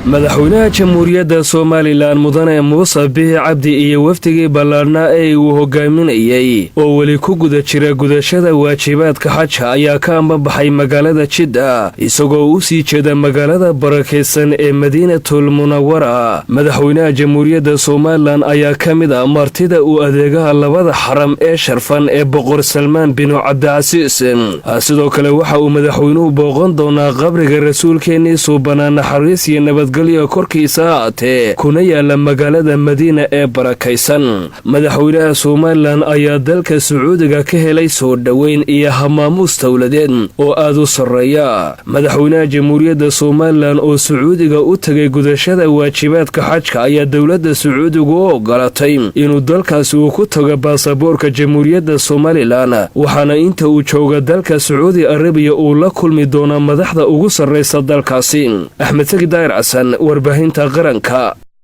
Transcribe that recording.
madaxweynaha jamhuuriyadda Soomaaliland mudane Muuse Bihi Cabdi iyo wafdigii ballaarnaa ee uu hogaaminayay oo weli ku guda jira gudashada waajibaadka xajka ayaa ka ambabaxay magaalada Jidda isagoo u sii jeeda magaalada barakeysan ee Madiinatul Munawwara. madaxweynaha jamhuuriyadda Soomaaliland ayaa ka mid ah martida uu adeegaha labada xaram ee sharfan ee Boqor Salmaan bin Cabdicasiis. sidoo kale waxa uu madaxweynuhu booqan doonaa qabriga rasuulkeennii suubanaa naxariis iyo nabadgelyo korkiisa ahaatee kuna yaala magaalada Madiina ee barakaysan. madaxweynaha Soomaaliland ayaa dalka Sacuudiga ka helay soo dhaweyn iyo hamaamuus dawladeed oo aad u sarreeya. madaxweynaha jamhuuriyadda Soomaaliland oo Sacuudiga u tagay gudashada waajibaadka xajka ayaa dawladda Sacuudigu u oggolaatay inuu dalkaasi uu ku tago baasaboorka jamhuuriyadda Soomaaliland, waxaana inta uu jooga dalka Sacuudi Arabiya uu la kulmi doonaa madaxda ugu sarreysa dalkaasi. Axmed Sagi Daahir Xasan, warbaahinta qaranka.